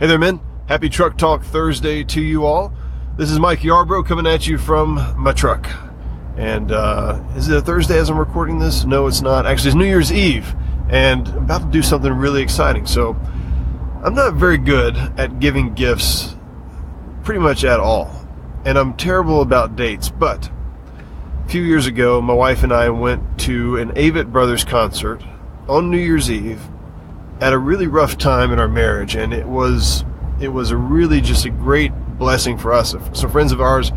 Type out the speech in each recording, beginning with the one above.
Hey there, men. Happy Truck Talk Thursday to you all. This is Mike Yarbrough coming at you from my truck. And is it a Thursday as I'm recording this? No, it's not. Actually, it's New Year's Eve, and I'm about to do something really exciting. So I'm not very good at giving gifts pretty much at all. And I'm terrible about dates. But a few years ago, my wife and I went to an Avett Brothers concert on New Year's Eve at a really rough time in our marriage, and it was a really just a great blessing for us. Some friends of ours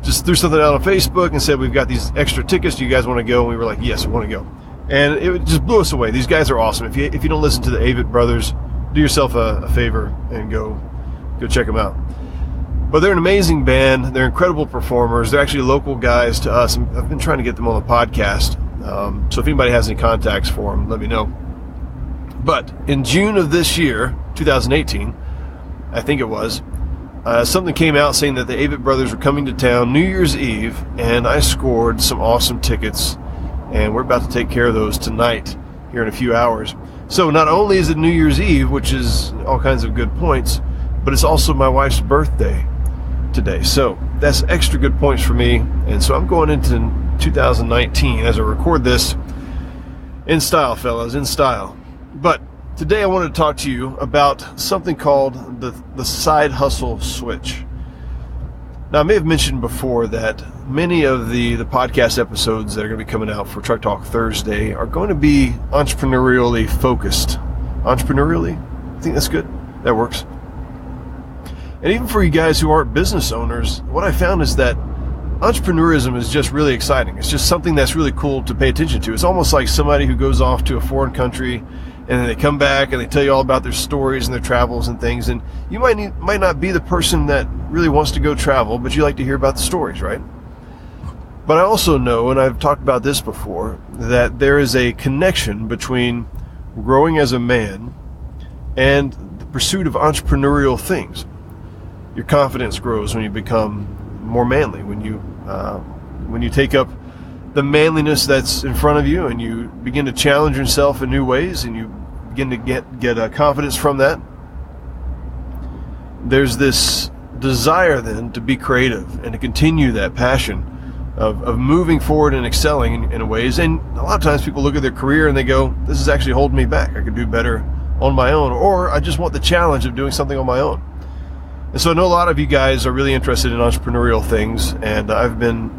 just threw something out on Facebook and said, we've got these extra tickets, do you guys want to go? And we were like, yes, we want to go. And it just blew us away. These guys are awesome. If you don't listen to the Avett Brothers, do yourself a favor and go check them out. But they're an amazing band. They're incredible performers. They're actually local guys to us. I've been trying to get them on the podcast. So if anybody has any contacts for them, let me know. But in June of this year, 2018, I think it was, something came out saying that the Avett Brothers were coming to town New Year's Eve, and I scored some awesome tickets, and we're about to take care of those tonight here in a few hours. So not only is it New Year's Eve, which is all kinds of good points, but it's also my wife's birthday today. So that's extra good points for me, and so I'm going into 2019 as I record this in style, fellas, in style. But today I wanted to talk to you about something called the side hustle switch. Now, I may have mentioned before that many of the podcast episodes that are going to be coming out for Truck Talk Thursday are going to be entrepreneurially focused. Entrepreneurially? I think that's good. That works. And even for you guys who aren't business owners, what I found is that entrepreneurism is just really exciting. It's just something that's really cool to pay attention to. It's almost like somebody who goes off to a foreign country and then they come back and they tell you all about their stories and their travels and things. And you might not be the person that really wants to go travel, but you like to hear about the stories, right? But I also know, and I've talked about this before, that there is a connection between growing as a man and the pursuit of entrepreneurial things. Your confidence grows when you become more manly, when you take up the manliness that's in front of you and you begin to challenge yourself in new ways and you begin to get confidence from that. There's this desire then to be creative and to continue that passion of moving forward and excelling in ways. And a lot of times people look at their career and they go, this is actually holding me back. I could do better on my own, or I just want the challenge of doing something on my own. And so I know a lot of you guys are really interested in entrepreneurial things, and I've been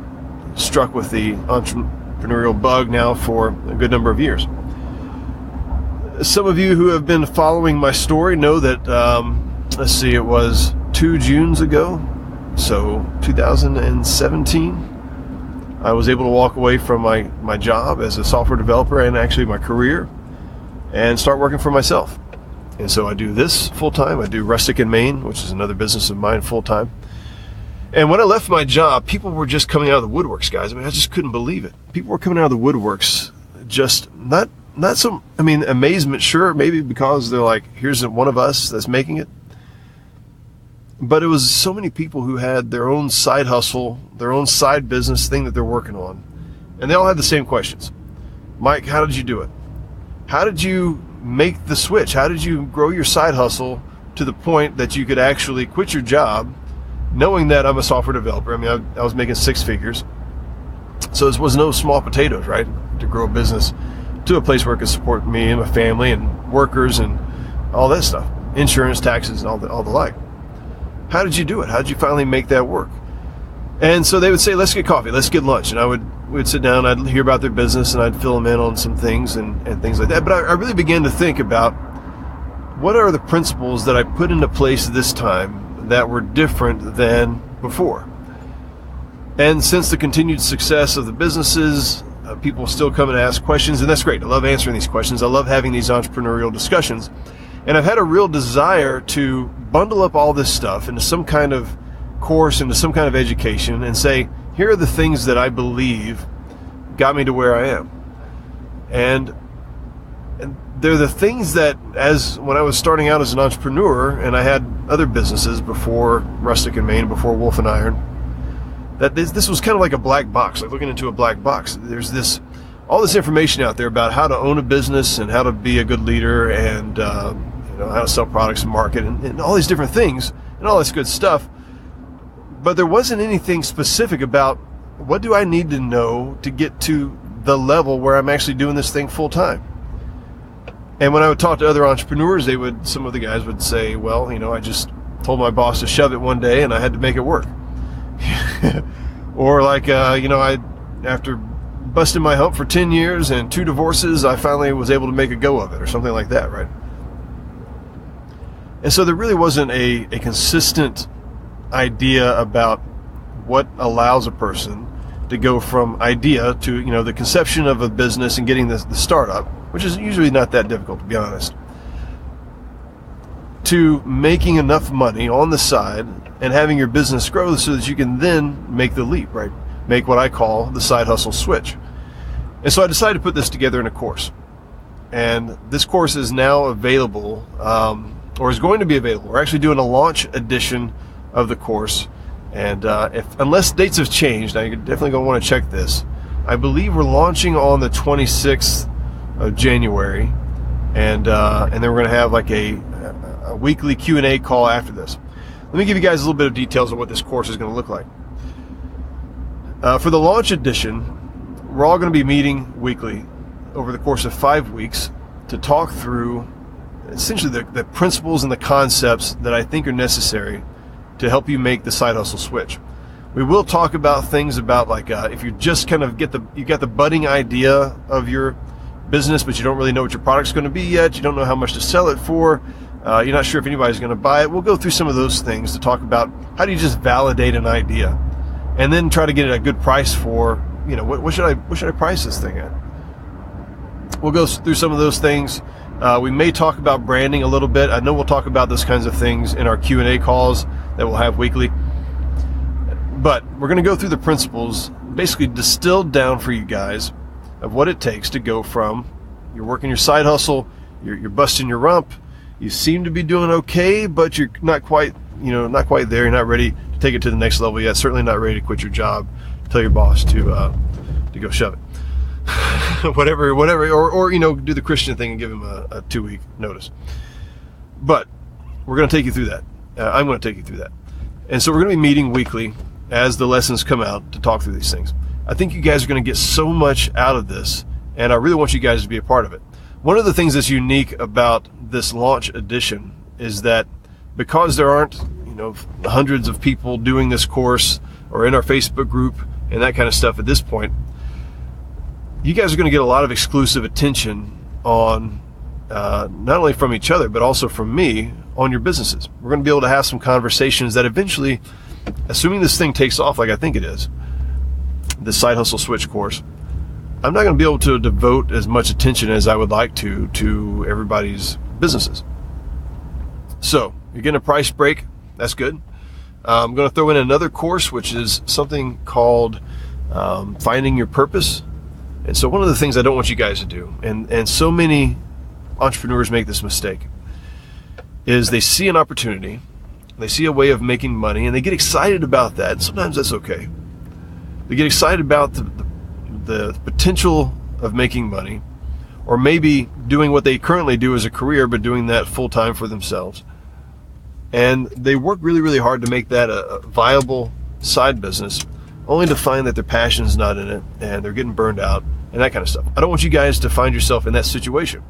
struck with the entrepreneurial bug now for a good number of years. Some of you who have been following my story know that, it was 2 Junes ago, so 2017, I was able to walk away from my job as a software developer and actually my career and start working for myself. And so I do this full-time. I do Rustic in Maine, which is another business of mine, full-time. And when I left my job, people were just coming out of the woodworks, guys. I mean, I just couldn't believe it. People were coming out of the woodworks, just not some, amazement, sure, maybe because they're like, here's one of us that's making it. But it was so many people who had their own side hustle, their own side business thing that they're working on. And they all had the same questions. Mike, how did you do it? How did you make the switch? How did you grow your side hustle to the point that you could actually quit your job, knowing that I'm a software developer? I was making 6 figures. So this was no small potatoes, right? To grow a business to a place where it could support me and my family and workers and all that stuff. Insurance, taxes, and all the like. How did you do it? How did you finally make that work? And so they would say, let's get coffee, let's get lunch. And we'd sit down, I'd hear about their business, and I'd fill them in on some things and things like that. But I really began to think about what are the principles that I put into place this time that were different than before. And since the continued success of the businesses, people still come and ask questions, and that's great. I love answering these questions. I love having these entrepreneurial discussions. And I've had a real desire to bundle up all this stuff into some kind of course, into some kind of education, and say, here are the things that I believe got me to where I am. And they're the things that, as when I was starting out as an entrepreneur, and I had other businesses before Rustic in Maine, before Wolf and Iron, that this was kind of like a black box, like looking into a black box. There's all this information out there about how to own a business and how to be a good leader and how to sell products and market and all these different things and all this good stuff. But there wasn't anything specific about what do I need to know to get to the level where I'm actually doing this thing full time. And when I would talk to other entrepreneurs, some of the guys would say, well, I just told my boss to shove it one day and I had to make it work. Or like, after busting my hump for 10 years and 2 divorces, I finally was able to make a go of it, or something like that, right? And so there really wasn't a consistent idea about what allows a person to go from idea to, the conception of a business and getting the startup, which is usually not that difficult, to be honest, to making enough money on the side and having your business grow so that you can then make the leap, right? Make what I call the side hustle switch. And so I decided to put this together in a course. And this course is now available, or is going to be available. We're actually doing a launch edition of the course. And unless dates have changed, now you're definitely going to want to check this. I believe we're launching on the 26th of January. And then we're going to have like a weekly Q&A call after this. Let me give you guys a little bit of details of what this course is going to look like. For the launch edition, we're all going to be meeting weekly over the course of 5 weeks to talk through essentially the principles and the concepts that I think are necessary to help you make the side hustle switch. We will talk about things about like if you just kind of you got the budding idea of your business, but you don't really know what your product's going to be yet. You don't know how much to sell it for. You're not sure if anybody's going to buy it. We'll go through some of those things to talk about how do you just validate an idea and then try to get it a good price for, what should I price this thing at? We'll go through some of those things. We may talk about branding a little bit. I know we'll talk about those kinds of things in our Q&A calls that we'll have weekly. But we're going to go through the principles, basically distilled down for you guys of what it takes to go from you're working your side hustle, you're busting your rump, you seem to be doing okay, but you're not quite there. You're not ready to take it to the next level yet. Certainly not ready to quit your job. Tell your boss to go shove it. whatever, or do the Christian thing and give him a 2-week notice. But we're going to take you through that. I'm going to take you through that. And so we're going to be meeting weekly as the lessons come out to talk through these things. I think you guys are going to get so much out of this, and I really want you guys to be a part of it. One of the things that's unique about this launch edition is that because there aren't, hundreds of people doing this course or in our Facebook group and that kind of stuff at this point, you guys are going to get a lot of exclusive attention on not only from each other, but also from me on your businesses. We're going to be able to have some conversations that eventually, assuming this thing takes off like I think it is, the Side Hustle Switch course, I'm not going to be able to devote as much attention as I would like to everybody's businesses. So you're getting a price break. That's good. I'm going to throw in another course, which is something called Finding Your Purpose. And so one of the things I don't want you guys to do, and so many entrepreneurs make this mistake, is they see an opportunity, they see a way of making money, and they get excited about that. And sometimes that's okay. They get excited about the potential of making money, or maybe doing what they currently do as a career, but doing that full time for themselves. And they work really, really hard to make that a viable side business, only to find that their passion's not in it and they're getting burned out and that kind of stuff. I don't want you guys to find yourself in that situation.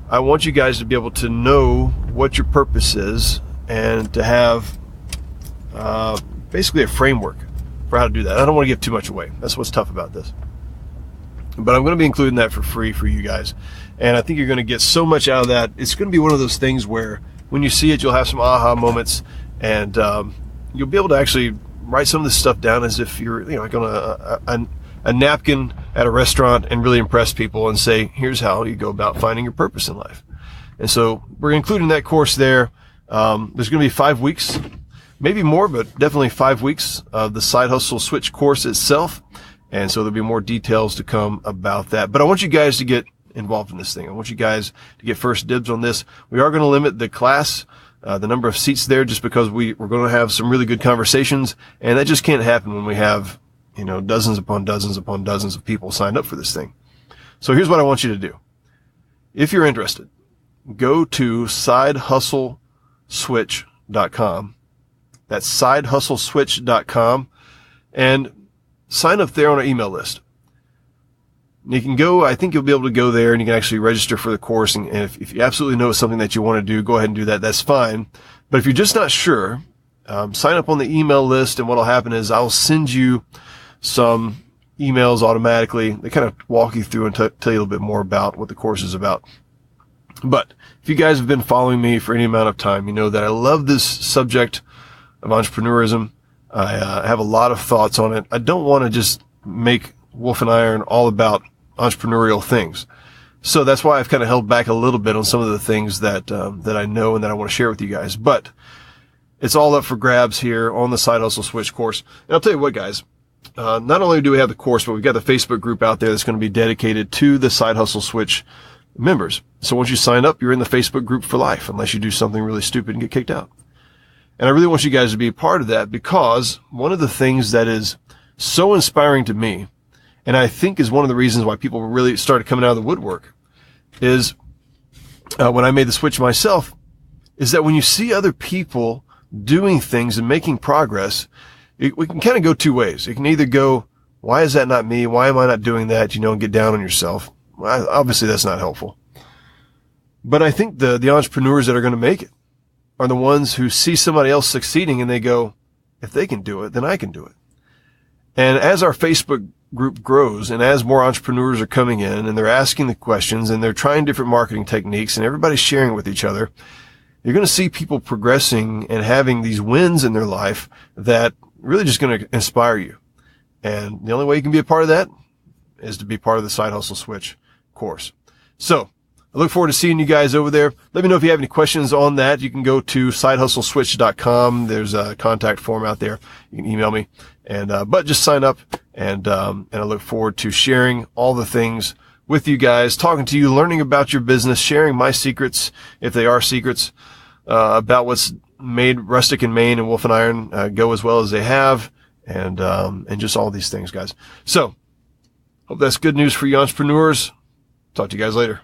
I want you guys to be able to know what your purpose is and to have basically a framework for how to do that. I don't want to give too much away. That's what's tough about this. But I'm going to be including that for free for you guys. And I think you're going to get so much out of that. It's going to be one of those things where when you see it, you'll have some aha moments, and you'll be able to actually write some of this stuff down as if you're like on a napkin at a restaurant and really impress people and say, here's how you go about finding your purpose in life. And so we're including that course there. There's going to be 5 weeks, maybe more, but definitely 5 weeks of the Side Hustle Switch course itself. And so there'll be more details to come about that. But I want you guys to get involved in this thing. I want you guys to get first dibs on this. We are going to limit the class, the number of seats there, just because we're going to have some really good conversations. And that just can't happen when we have, dozens upon dozens upon dozens of people signed up for this thing. So here's what I want you to do. If you're interested, go to sidehustleswitch.com. That's sidehustleswitch.com, and sign up there on our email list. You can go, I think you'll be able to go there and you can actually register for the course. And if you absolutely know it's something that you want to do, go ahead and do that. That's fine. But if you're just not sure, sign up on the email list, and what'll happen is I'll send you some emails automatically. They kind of walk you through and tell you a little bit more about what the course is about. But if you guys have been following me for any amount of time, you know that I love this subject of entrepreneurism. I have a lot of thoughts on it. I don't want to just make Wolf and Iron all about entrepreneurial things. So that's why I've kind of held back a little bit on some of the things that I know and that I want to share with you guys. But it's all up for grabs here on the Side Hustle Switch course. And I'll tell you what, guys, not only do we have the course, but we've got the Facebook group out there that's going to be dedicated to the Side Hustle Switch members. So once you sign up, you're in the Facebook group for life, unless you do something really stupid and get kicked out. And I really want you guys to be a part of that, because one of the things that is so inspiring to me, and I think is one of the reasons why people really started coming out of the woodwork, is when I made the switch myself, is that when you see other people doing things and making progress, we can kind of go two ways. It can either go, why is that not me? Why am I not doing that? And get down on yourself. Well, obviously that's not helpful. But I think the entrepreneurs that are going to make it are the ones who see somebody else succeeding and they go, if they can do it, then I can do it. And as our Facebook group grows and as more entrepreneurs are coming in and they're asking the questions and they're trying different marketing techniques and everybody's sharing with each other, you're going to see people progressing and having these wins in their life that really just going to inspire you. And the only way you can be a part of that is to be part of the Side Hustle Switch course. So I look forward to seeing you guys over there. Let me know if you have any questions on that. You can go to sidehustleswitch.com. There's a contact form out there. You can email me, but just sign up, and I look forward to sharing all the things with you guys, talking to you, learning about your business, sharing my secrets, if they are secrets, about what's made Rustic and Maine and Wolf and Iron go as well as they have, and just all these things, guys. So hope that's good news for you entrepreneurs. Talk to you guys later.